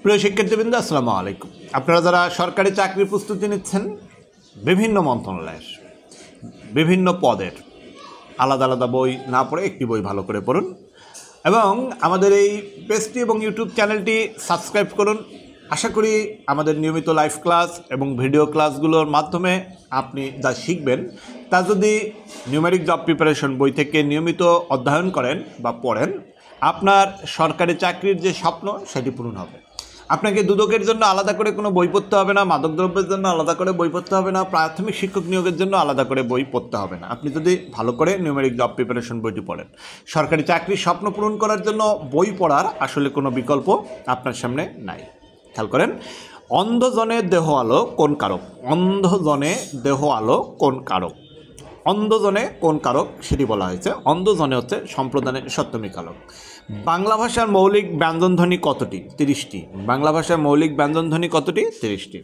প্রিয় শিক্ষার্থীবৃন্দ, আসসালামু আলাইকুম। আপনারা যারা সরকারি চাকরির প্রস্তুতি নিচ্ছেন, বিভিন্ন মন্ত্রণালয়ের বিভিন্ন পদের আলাদা আলাদা বই না পড়ে একটি বই ভালো করে পড়ুন এবং আমাদের এই পেজটি এবং ইউটিউব চ্যানেলটি সাবস্ক্রাইব করুন। আশা করি আমাদের নিয়মিত লাইভ ক্লাস এবং ভিডিও ক্লাসগুলোর মাধ্যমে আপনি যা শিখবেন তা যদি নিউমেরিক জব প্রিপারেশন বই থেকে নিয়মিত অধ্যয়ন করেন বা পড়েন, আপনার সরকারি চাকরির যে স্বপ্ন সেটি পূরণ হবে। আপনাকে দুদকের জন্য আলাদা করে কোনো বই পড়তে হবে না, মাদকদ্রব্যের জন্য আলাদা করে বই পড়তে হবে না, প্রাথমিক শিক্ষক নিয়োগের জন্য আলাদা করে বই পড়তে হবে না। আপনি যদি ভালো করে নিউমেরিক জব প্রিপারেশন বইটি পড়েন, সরকারি চাকরির স্বপ্ন পূরণ করার জন্য বই পড়ার আসলে কোনো বিকল্প আপনার সামনে নাই। খেয়াল করেন, অন্ধজনে দেহ আলো কোন কারক? অন্ধজনে দেহ আলো কোন কারক? অন্ধজনে কোন কারক সেটি বলা হয়েছে। অন্ধজনে হচ্ছে সম্প্রদানের সপ্তমী কারক। বাংলা ভাষার মৌলিক ব্যঞ্জনধ্বনি কতটি? 30টি। বাংলা ভাষার মৌলিক ব্যঞ্জনধ্বনি কতটি? 30টি।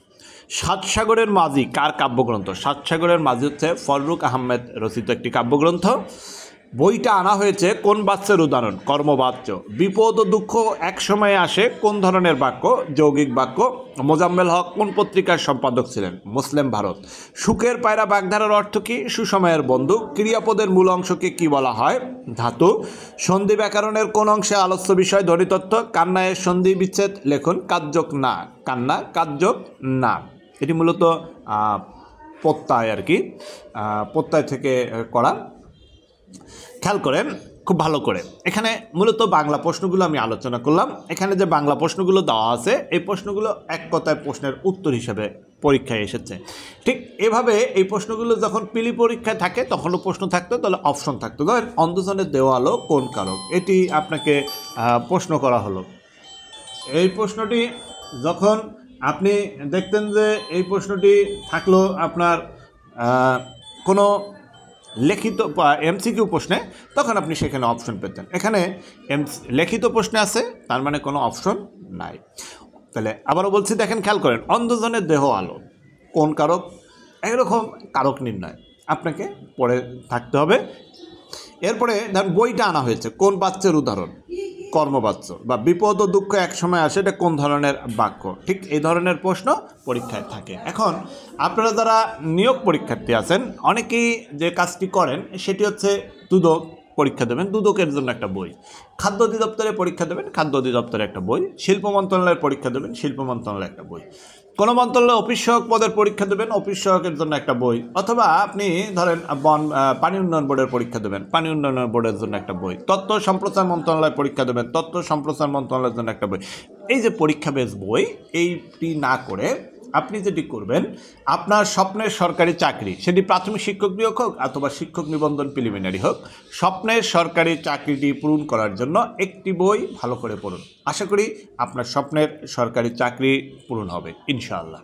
সাতসাগরের মাঝি কার কাব্যগ্রন্থ? সাতসাগরের মাঝি হচ্ছে ফররুখ আহমেদ রচিত একটি কাব্যগ্রন্থ। বইটা আনা হয়েছে কোন বাচ্যের উদাহরণ? কর্মবাচ্য। বিপদ ও দুঃখ এক সময়ে আসে কোন ধরনের বাক্য? যৌগিক বাক্য। মোজাম্মেল হক কোন পত্রিকার সম্পাদক ছিলেন? মুসলিম ভারত। সুখের পায়রা বাগধারার অর্থ কী? সুসময়ের বন্ধু। ক্রিয়াপদের মূল অংশকে কি বলা হয়? ধাতু। সন্ধি ব্যাকরণের কোন অংশে আলোচ্য বিষয় ধ্বনিতত্ত্ব? কান্নায়ের সন্ধি বিচ্ছেদ লেখন। কার্যক না। কান্না কার্যক না। এটি মূলত প্রত্যয় আর কি, প্রত্যয় থেকে করা। খেয়াল করেন খুব ভালো করে, এখানে মূলত বাংলা প্রশ্নগুলো আমি আলোচনা করলাম। এখানে যে বাংলা প্রশ্নগুলো দেওয়া আছে, এই প্রশ্নগুলো এক কথায় প্রশ্নের উত্তর হিসেবে পরীক্ষায় এসেছে। ঠিক এভাবে এই প্রশ্নগুলো যখন পিলি পরীক্ষায় থাকে তখনও প্রশ্ন থাকতো, তাহলে অপশন থাকতো। ধরেন অন্ধজনের দেহ আলো কোন কারক, এটি আপনাকে প্রশ্ন করা হলো। এই প্রশ্নটি যখন আপনি দেখতেন যে এই প্রশ্নটি থাকলো আপনার কোনো লিখিত এমসিকিউ প্রশ্নে, তখন আপনি সেখানে অপশন পেতেন। এখানে লিখিত প্রশ্নে আছে, তার মানে কোনো অপশন নাই। তাহলে আবারও বলছি, দেখেন খেয়াল করেন, অন্ধজনের দেহ আলো কোন কারক? এরকম কারক নির্ণয় আপনাকে পড়ে থাকতে হবে। এরপরে ধরেন বইটা আনা হয়েছে কোন বাচ্যের উদাহরণ? কর্মবাচ্য। বা বিপদ ও দুঃখ এক সময় আসে, এটা কোন ধরনের বাক্য? ঠিক এই ধরনের প্রশ্ন পরীক্ষায় থাকে। এখন আপনারা যারা নিয়োগ পরীক্ষার্থী আছেন, অনেকেই যে কাজটি করেন সেটি হচ্ছে দুদক পরীক্ষা দেবেন, দুদকের জন্য একটা বই। খাদ্য অধিদপ্তরে পরীক্ষা দেবেন, খাদ্য অধিদপ্তরে একটা বই। শিল্প মন্ত্রণালয়ের পরীক্ষা দেবেন, শিল্প মন্ত্রণালয়ের একটা বই। কোনো মন্ত্রণালয়ে অফিস সহায়ক পদের পরীক্ষা দেবেন, অফিস সহায়কের জন্য একটা বই। অথবা আপনি ধরেন পানি উন্নয়ন বোর্ডের পরীক্ষা দেবেন, পানি উন্নয়ন বোর্ডের জন্য একটা বই। তথ্য সম্প্রচার মন্ত্রণালয়ের পরীক্ষা দেবেন, তথ্য সম্প্রচার মন্ত্রণালয়ের জন্য একটা বই। এই যে পরীক্ষা বেস বই, এইটি না করে আপনি যেটি করবেন, আপনার স্বপ্নের সরকারি চাকরি, সেটি প্রাথমিক শিক্ষক নিয়োগ হোক অথবা শিক্ষক নিবন্ধন প্রিলিমিনারি হোক, স্বপ্নের সরকারি চাকরিটি পূরণ করার জন্য একটি বই ভালো করে পড়ুন। আশা করি আপনার স্বপ্নের সরকারি চাকরি পূরণ হবে ইনশাআল্লাহ।